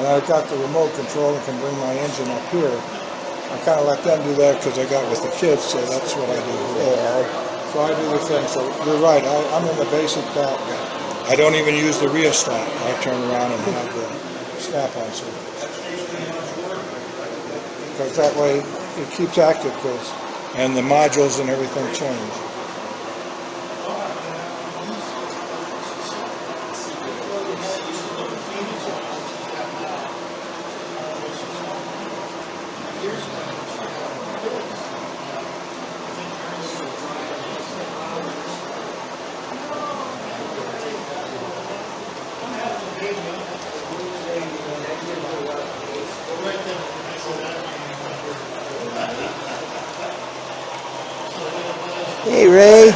and I got the remote control and can bring my engine up here. I kind of let them do that because I got with the kids, so that's what I do here. Yeah. So I do the thing. So you're right. I'm in the basic back. I don't even use the rheostat. I turn around and have the snap-on switch. Because that way it keeps active, and the modules and everything change. Hey Ray,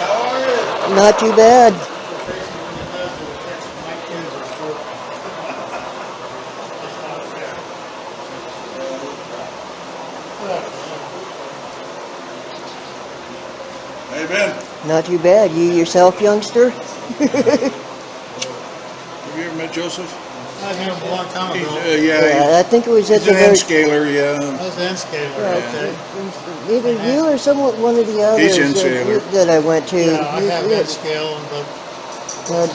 not too bad. Hey Ben. Not too bad. You yourself, youngster? Have you ever met Joseph? I met him a long time ago. Yeah, I think it was at he's the an very... N-scaler, yeah. I was an N-scaler, okay. Either you or one of the He's others N-scaler. that I went to. Yeah, I have N-scale, but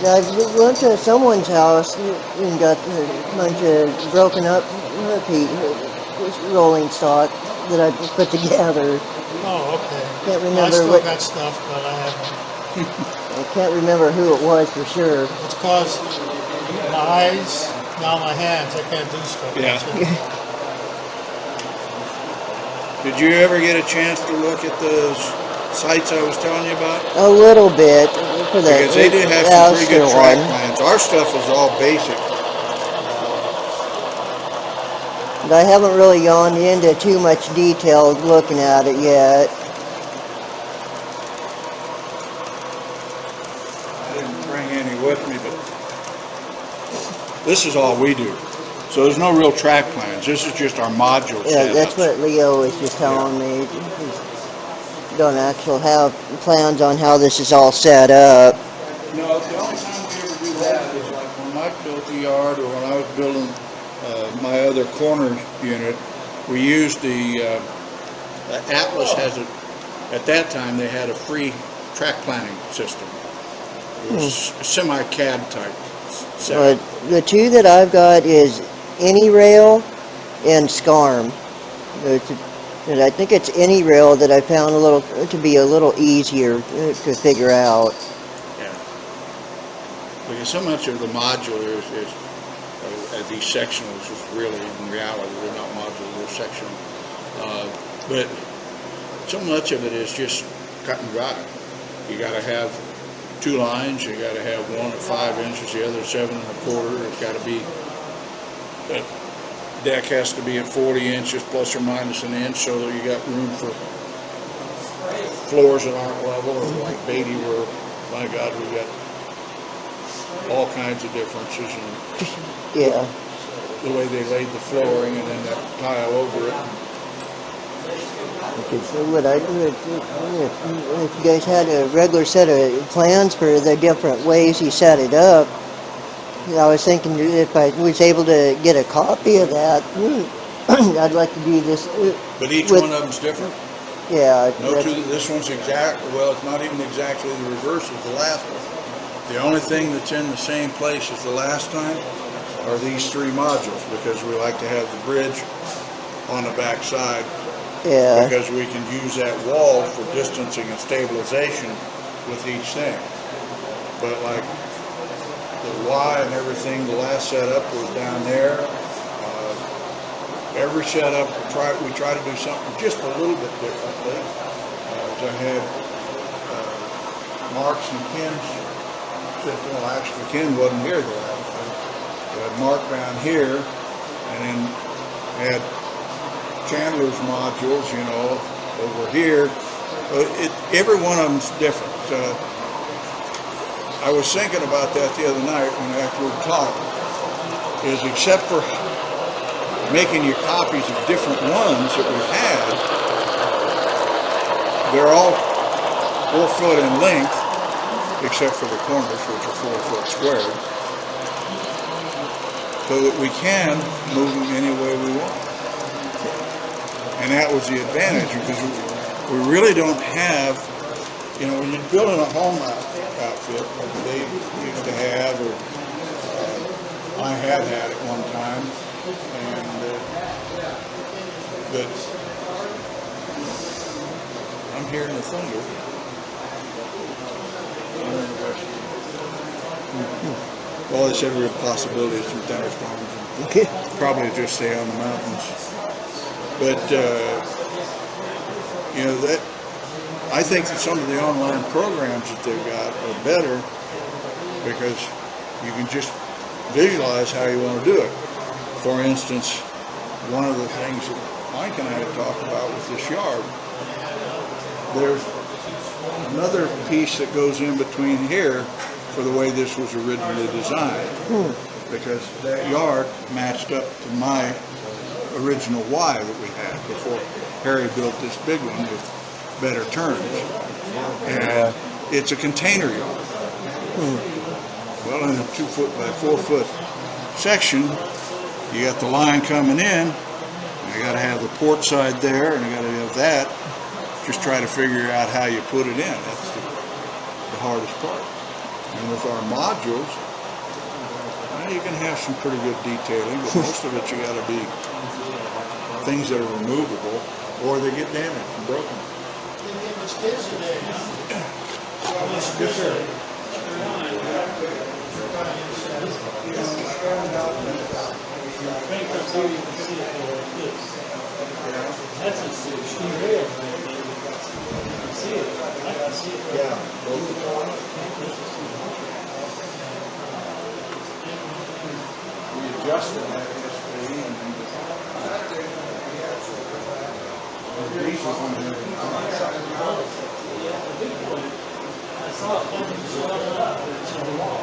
I went to someone's house and got a bunch of broken up rolling stock that I put together. oh, okay. Can't I remember still what. got stuff, but I haven't. I can't remember who it was for sure. It's caused my eyes, now my hands. I can't do stuff. Yeah. That's it. Did you ever get a chance to look at the sites I was telling you about? A little bit for the Because they did have some pretty good track one. plans. Our stuff is all basic. But I haven't really gone into too much detail looking at it yet. I didn't bring any with me, but this is all we do. So there's no real track plans. This is just our module Yeah, setups. that's what Leo was just telling me. He don't actually have plans on how this is all set up. No, the only time we ever do that is like when Mike built the yard or when I was building my other corner unit. We used the Atlas has a, at that time they had a free track planning system. It was a semi-CAD type setup. But the two that I've got is AnyRail and SCARM. And I think it's AnyRail that I found to be a little easier to figure out. Yeah. Because so much of the modular is these sectionals is really, in reality, they're not modular, they're sectional. But so much of it is just cut and dry. You got to have two lines. You got to have one at 5 inches, the other 7 1/4. It's got to be. The deck has to be at 40 inches plus or minus an inch, so that you got room for floors that aren't level, or like Beatty, where, my God, we got all kinds of differences in Yeah. the way they laid the flooring and then that tile over it. Okay, so what I do if you guys had a regular set of plans for the different ways you set it up, I was thinking if I was able to get a copy of that, I'd like to do this. But each one of them's different? Yeah. No two, this one's well, it's not even exactly the reverse of the last one. The only thing that's in the same place as the last time are these 3 modules, because we like to have the bridge on the back side. Yeah. Because we can use that wall for distancing and stabilization with each thing. But like the Y and everything, the last setup was down there. Every setup we try to do something just a little bit differently. I had Mark's and Ken's. Well, actually Ken wasn't here the last time. We had Mark down here, and then had Chandler's modules, you know, over here. Every one of them's different. I was thinking about that the other night after we talked, is except for making you copies of different ones that we had, they're all 4 foot in length, except for the corners, which are 4 foot squared. so that we can move them any way we want. And that was the advantage, because we really don't have, you know, when you're building a home outfit, like Dave used to have, or I had at one time, and but I'm hearing the thunder. Well, they said we have possibilities from thunderstorms, and probably just stay on the mountains. But you know, that I think that some of the online programs that they've got are better, because you can just visualize how you want to do it. For instance, one of the things that Mike and I had talked about with this yard, there's another piece that goes in between here for the way this was originally designed, because that yard matched up to my original Y that we had before Harry built this big one with better turns. And it's a container yard. Well, in a 2 foot by 4 foot section, you got the line coming in, and you got to have the port side there, and you got to have that. Just try to figure out how you put it in. That's the hardest part. And with our modules, well, you can have some pretty good detailing, but most of it you got to be things that are removable, or they get damaged and broken. Yes, sir. That's a steel rail right there. You see it. I see it. Yeah. We adjusted that yesterday, and these are on there. I saw it coming, so I got up, but it's on the wall.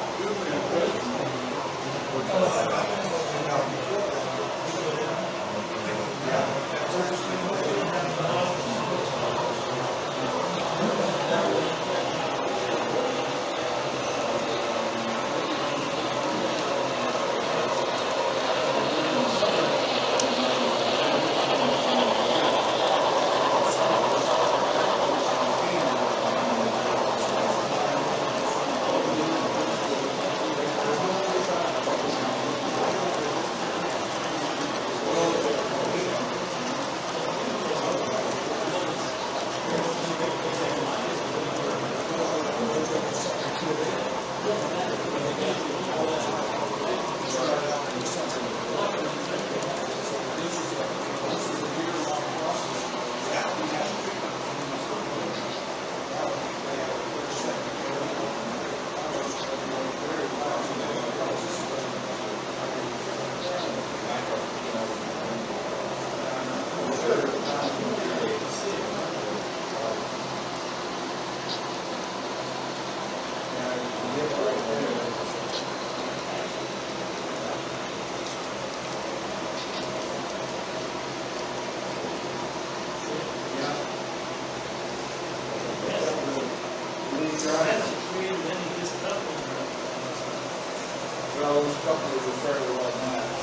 Well, there's a couple that are fairly well matched.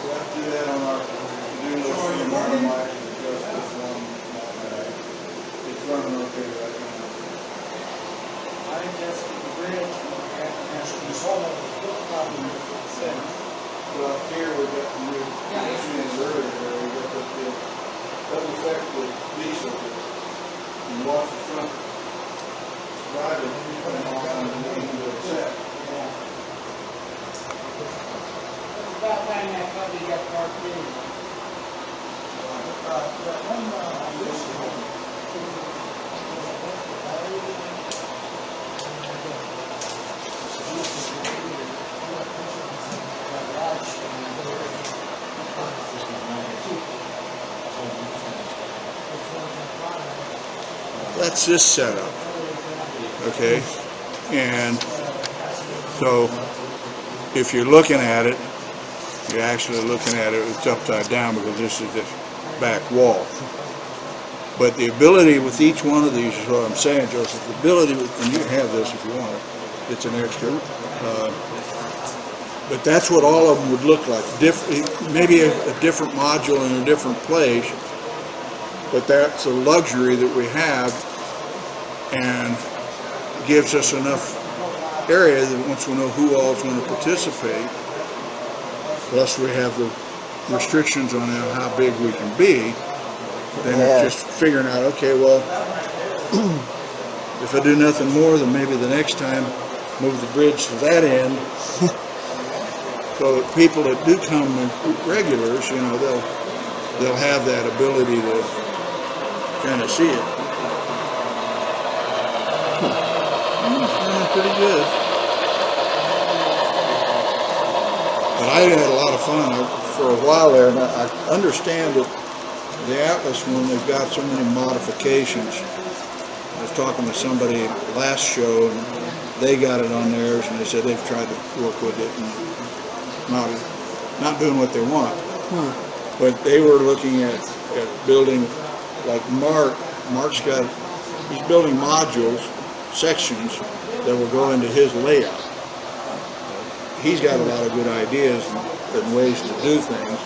We have to do that on our to-do list for the morning, Mike, and adjust this one. It's running okay right now. I adjusted the bridge, and you saw that was problem with the fence. Well, up here we've got the new, earlier there, we got that doesn't affect the diesel. You watch the front driver, you put it on the set. About time that puppy got parked in. That's this setup, okay? And so if you're looking at it, you're actually looking at it, it's upside down because this is the back wall. But the ability with each one of these is what I'm saying, Joseph, the ability, and you can have this if you want it, it's an extra, But that's what all of them would look like. Maybe a different module in a different place, but that's a luxury that we have and gives us enough area that once we know who all is going to participate, plus we have the restrictions on how big we can be, then it's just figuring out, okay, well, if I do nothing more, then maybe the next time move the bridge to that end. So that people that do come regulars, you know, they'll have that ability to kind of see it. Pretty good. But I had a lot of fun for a while there, and I understand that the Atlas one, they've got so many modifications. I was talking to somebody last show, and they got it on theirs, and they said they've tried to work with it and not doing what they want. But they were looking at building, like he's building modules, sections that will go into his layout. He's got a lot of good ideas and ways to do things,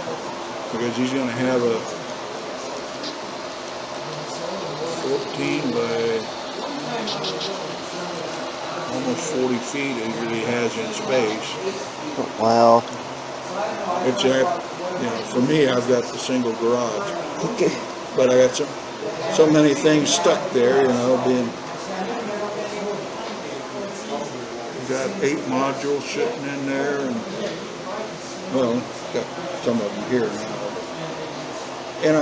because he's going to have a 14 by almost 40 feet he has in space. Wow. It's for me, I've got the single garage, but I got so many things stuck there, being. Got 8 modules sitting in there, and well, got some of them here now. And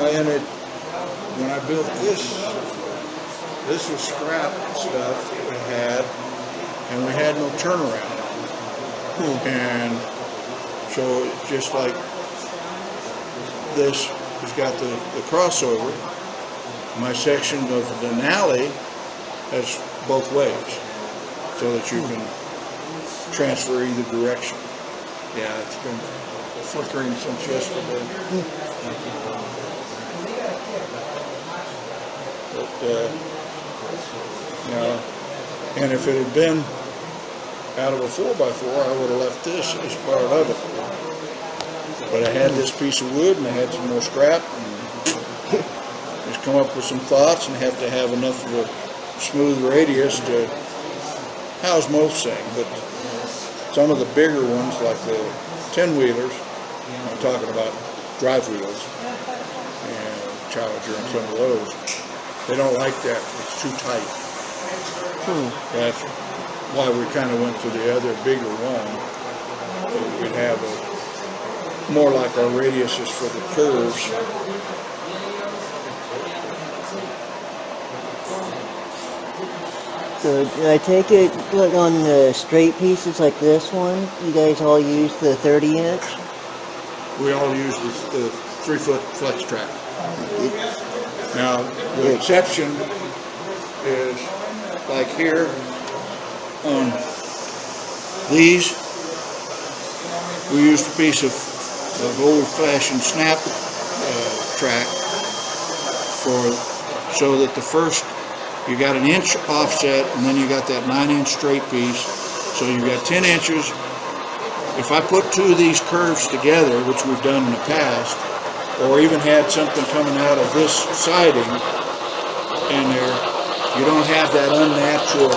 when I built this was scrap stuff that we had, and we had no turnaround. And so it's just like this has got the crossover. My section of the Denali has both ways, so that you can transfer either direction. Yeah, it's been flickering since yesterday. But, and if it had been out of a 4x4, I would have left this as part of it. But I had this piece of wood, and I had some more scrap, and just come up with some thoughts, and have to have enough of a smooth radius to house most things. But some of the bigger ones, like the 10-wheelers, I'm talking about drive wheels and Challenger and some of those, they don't like that. It's too tight. That's why we kind of went to the other bigger one. We'd have more like our radiuses for the curves. So I take it, look, on the straight pieces like this one, you guys all use the 30-inch? We all use the 3-foot flex track. Now, the exception is like here on these, we used a piece of old-fashioned snap track so that the first, you got an inch offset, and then you got that 9-inch straight piece, so you got 10 inches. If I put 2 of these curves together, which we've done in the past, or even had something coming out of this siding in there, you don't have that unnatural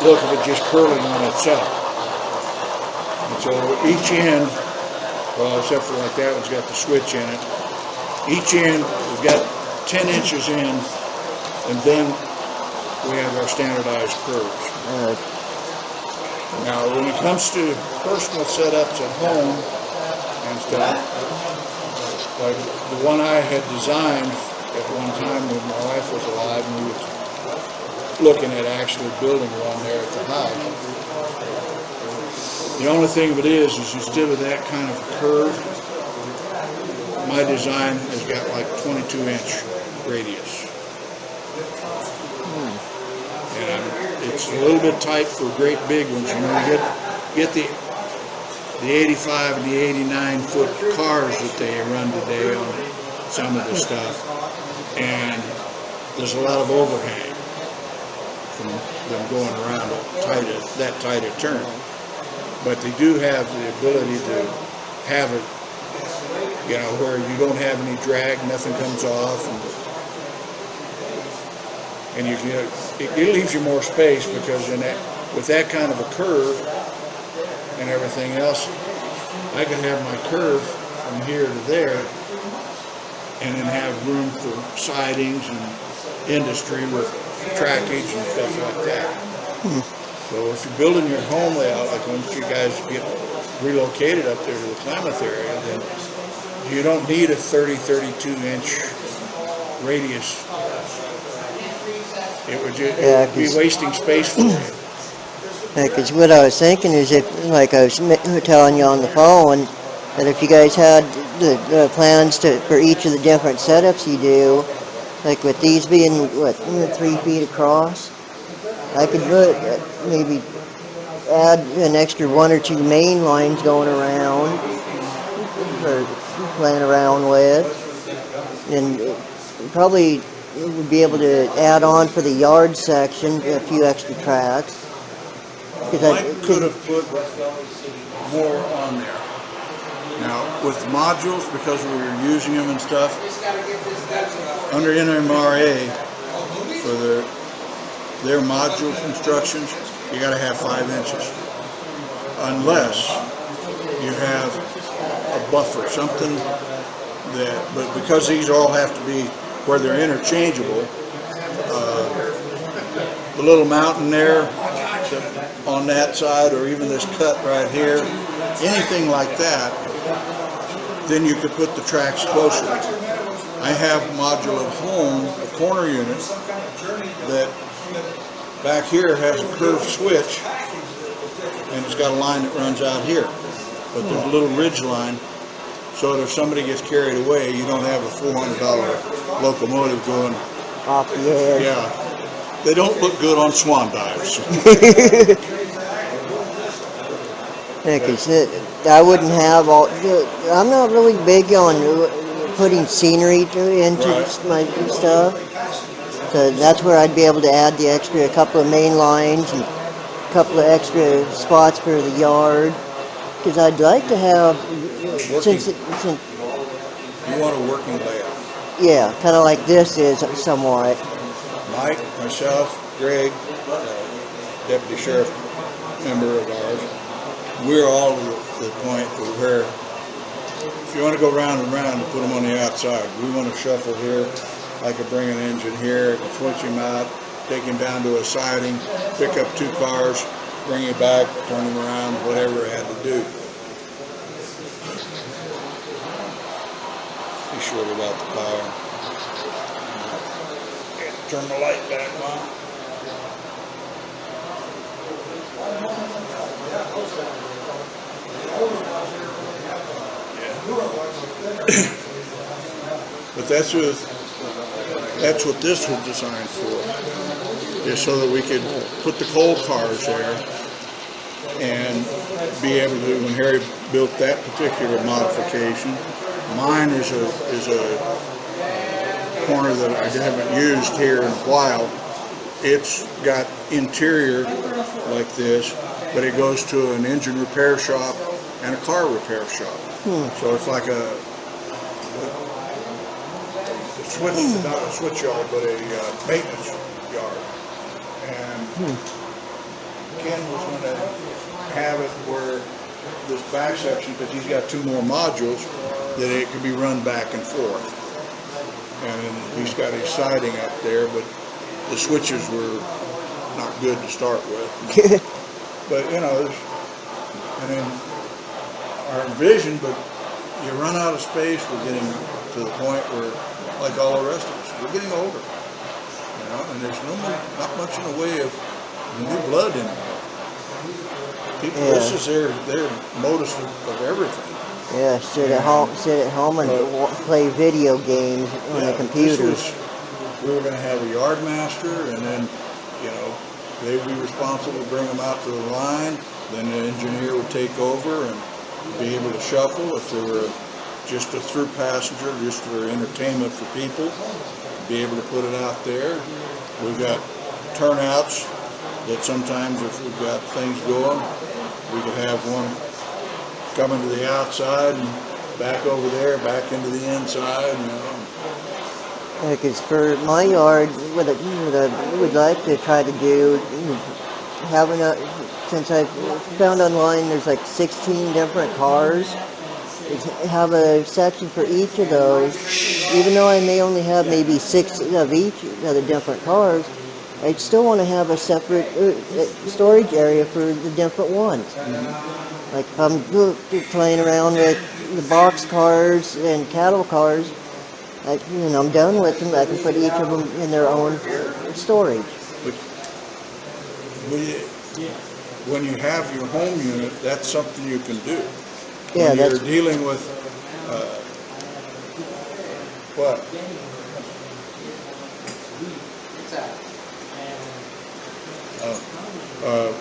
look of it just curling on itself. And so each end, well, except for like that one's got the switch in it, each end we've got 10 inches in, and then we have our standardized curves. Now, when it comes to personal setups at home and stuff, like the one I had designed at one time when my wife was alive, and we were looking at actually building one there at the house. The only thing of it is instead of that kind of curve, my design has got like 22-inch radius. And it's a little bit tight for great big ones. You get the 85 and the 89 foot cars that they run today on some of the stuff, and there's a lot of overhang from them going around that tight a turn. but they do have the ability to have it, you know, where you don't have any drag, nothing comes off, and you can, it leaves you more space because in that, with that kind of a curve and everything else, I could have my curve from here to there, and then have room for sidings and industry with trackage and stuff like that. So if you're building your home layout, like once you guys get relocated up there to the Klamath area, then you don't need a 32-inch radius. It would just be wasting space for you. Because what I was thinking is if, like I was telling you on the phone, that if you guys had the plans for each of the different setups you do, like with these being, what, 3 feet across, I could maybe add an extra 1 or 2 main lines going around, or playing around with, and probably would be able to add on for the yard section a few extra tracks. I could have put more on there. Now, with the modules, because we were using them and stuff, under NMRA, for their module constructions, you got to have 5 inches. Unless you have a buffer, something that, but because these all have to be where they're interchangeable, the little mountain there on that side, or even this cut right here, anything like that, then you could put the tracks closer. I have module at home, a corner unit, that back here has a curved switch, and it's got a line that runs out here. But there's a little ridge line, so that if somebody gets carried away, you don't have a $400 locomotive going off the edge. Yeah, they don't look good on swan dives. Yeah, 'cause I wouldn't have all. I'm not really big on putting scenery into my stuff, so that's where I'd be able to add the extra, a couple of main lines and a couple of extra spots for the yard. Because I'd like to have, since you want a working layout. Yeah, kind of like this is somewhat. Mike, myself, Greg, deputy sheriff member of ours, we're all to the point where if you want to go round and round and put them on the outside, we want to shuffle here. I could bring an engine here, switch him out, take him down to a siding, pick up 2 cars, bring him back, turn him around, whatever I had to do. Be sure about the power. Turn the light back on. But that's what this was designed for, is so that we could put the coal cars there and be able to, when Harry built that particular modification, mine is a corner that I haven't used here in a while. It's got interior like this, but it goes to an engine repair shop and a car repair shop. So it's like a switch, not a switch yard, but a maintenance yard. And Ken was going to have it where this back section, because he's got 2 more modules, that it could be run back and forth. And then he's got his siding up there, but the switches were not good to start with. But you know, and then our vision, but you run out of space. We're getting to the point where, like all the rest of us, we're getting older. You know, and there's not much in the way of new blood anymore. People, this is their modus of everything. Yeah, sit at home and play video games on the computer. We were going to have a yard master, and then, you know, they'd be responsible to bring them out to the line. Then the engineer would take over and be able to shuffle. If they were just a through passenger, just for entertainment for people, be able to put it out there. We've got turnouts that sometimes if we've got things going, we could have one coming to the outside and back over there, back into the inside, you know. Because for my yard, what I would like to try to do, having a, since I've found online there's like 16 different cars, is have a section for each of those. Even though I may only have maybe 6 of each of the different cars, I'd still want to have a separate storage area for the different ones. Like if I'm playing around with the box cars and cattle cars, when I'm done with them, I can put each of them in their own storage. But when you have your home unit, that's something you can do. Yeah, when that's you're dealing with what?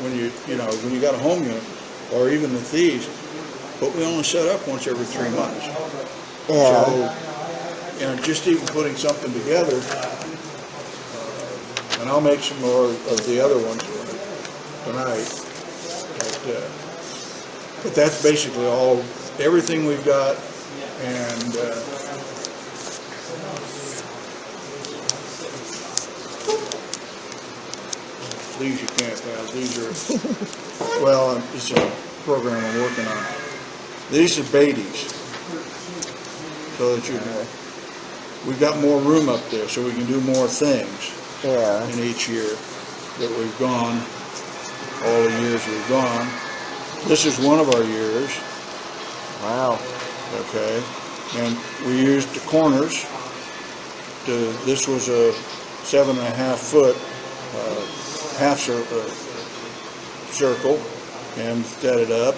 When you got a home unit, or even with these, but we only set up once every 3 months. yeah. So, just even putting something together, and I'll make some more of the other ones tonight. But that's basically all, everything we've got, and these you can't have. These are, well, it's a program I'm working on. These are Beatties, so that we've got more room up there, so we can do more things in each year that we've gone, all the years we've gone. This is one of our years. Wow. Okay, and we used the corners. This was a 7.5 foot half circle, and set it up,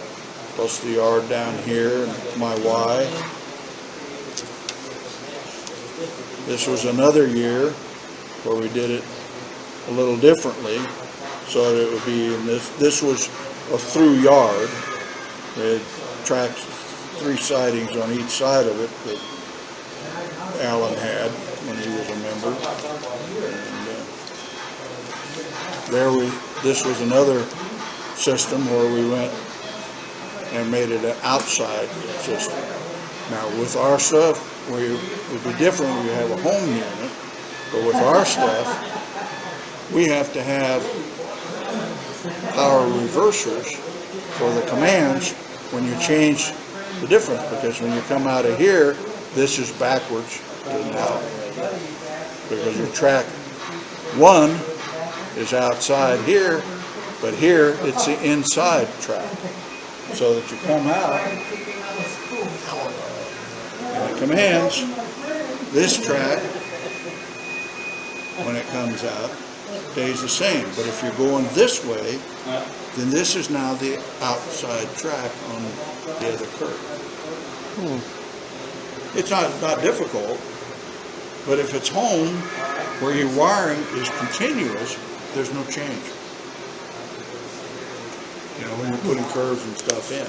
plus the yard down here and my Y. This was another year where we did it a little differently, so that it would be in this. This was a through yard. It tracked 3 sidings on each side of it that Alan had when he was a member. And this was another system where we went and made it an outside system. Now with our stuff, it would be different when you have a home unit, but with our stuff, we have to have power reversers for the commands when you change the difference, because when you come out of here, this is backwards to now, because your track 1 is outside here, but here it's the inside track, so that you come out and it commands this track when it comes out stays the same. But if you're going this way, then this is now the outside track on the other curve. It's not difficult, but if it's home where your wiring is continuous, there's no change. When you're putting curves and stuff in.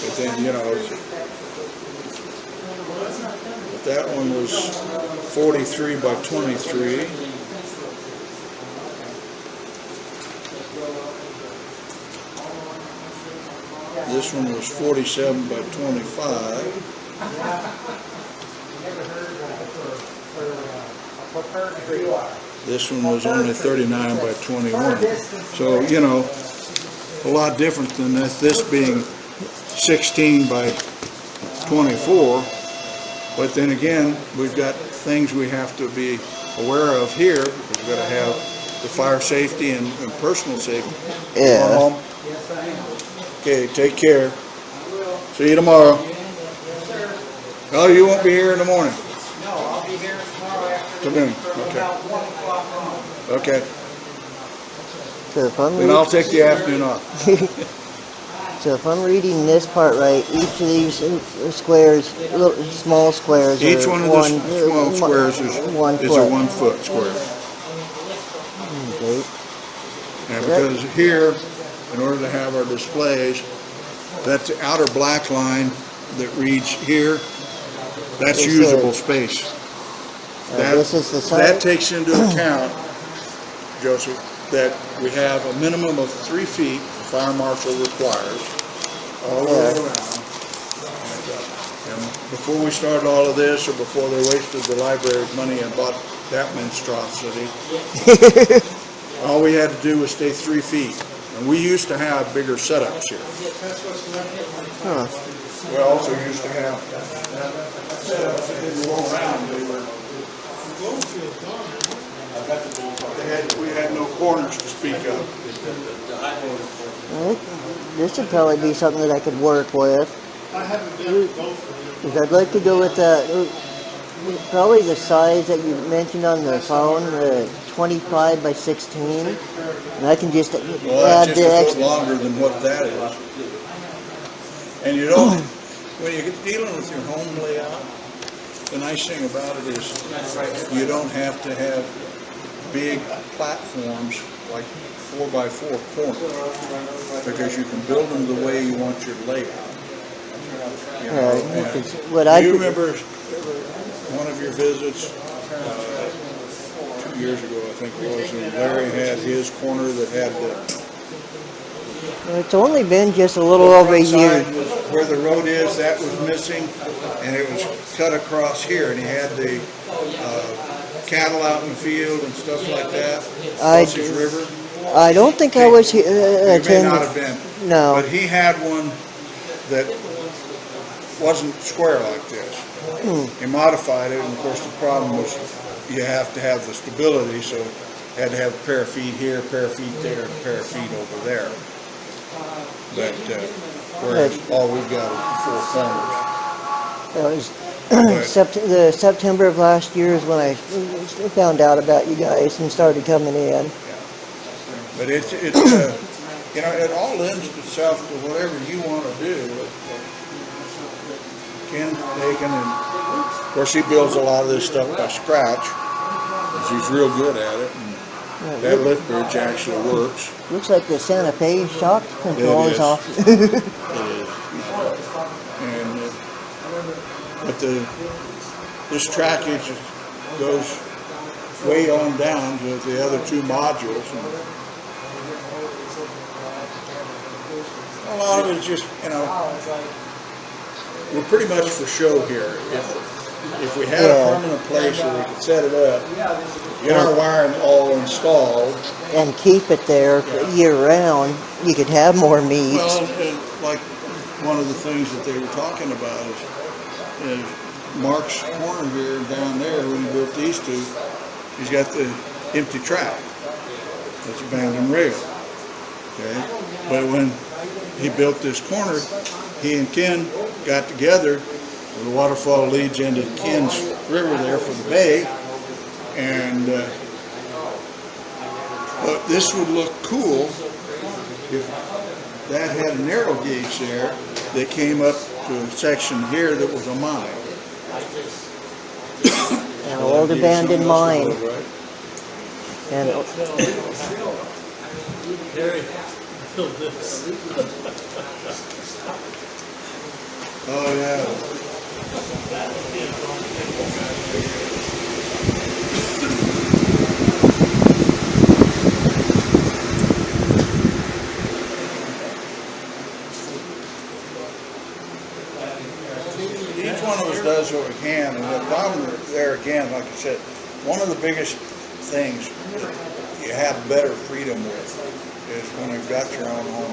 But then, that one was 43 by 23. This one was 47 by 25. This one was only 39 by 21. So, a lot different than this being 16 by 24. But then again, we've got things we have to be aware of here. We've got to have the fire safety and personal safety. Yeah. Okay, take care. See you tomorrow. Oh, you won't be here in the morning? No, I'll be here tomorrow after Okay. about 1 o'clock on. Okay. So if I'm Then I'll take the afternoon off. So if I'm reading this part right, each of these squares, little small squares, Each one of the small squares is a 1 foot. 1 foot square. Okay. And because here, in order to have our displays, that's the outer black line that reads here. That's usable space. This is the That site? takes into account, Joseph, that we have a minimum of 3 feet the fire marshal requires all the way around. And before we started all of this, or before they wasted the library's money and bought that monstrosity, all we had to do was stay 3 feet. And we used to have bigger setups here. Huh. We also used to have setups that didn't roll around. We had no corners to speak of. Well, this would probably be something that I could work with. I haven't been to go for it. Because I'd like to go with probably the size that you mentioned on the phone, the 25 by 16. And I can just Well, add that's the just a foot extra. longer than what that is. And you don't, when you're dealing with your home layout, the nice thing about it is you don't have to have big platforms like 4x4 corners, because you can build them the way you want your layout. You know, and What do I you could- remember one of your visits 2 years ago, I think it was, and Larry had his corner that had the It's only been just a little over a front year. side was where the road is, that was missing, and it was cut across here, and he had the cattle out in the field and stuff like that, Sausage River. I don't think I was You may not have attending. been. No. But he had one that wasn't square like this. He modified it, and of course the problem was you have to have the stability, so had to have a pair of feet here, a pair of feet there, and a pair of feet over there. But whereas all we've got is the 4 corners. That was the September of last year is when I found out about you guys and started coming in. But it's you know, it all lends itself to whatever you want to do. Ken's taken, and of course he builds a lot of this stuff by scratch, 'cause he's real good at it. And that lift bridge actually works. Looks like the Santa Fe shock control It is is. off. It is. And but this trackage goes way on down to the other 2 modules. And a lot of it is just, you know, we're pretty much for show here. If we had a permanent place where we could set it up, get our wiring all installed. And keep it there year round, you could have more meats. Well, and like one of the things that they were talking about is Mark's corner here and down there, when he built these 2, he's got the empty track. That's abandoned rail. Okay? But when he built this corner, he and Ken got together, and the waterfall leads into Ken's River there for the bay, and but this would look cool if that had a narrow gauge there that came up to a section here that was a mine. An old abandoned mine. Right? And Build this. Oh, yeah. Each one of us does what we can, and the problem there again, like I said, one of the biggest things that you have better freedom with is when you've got your own home.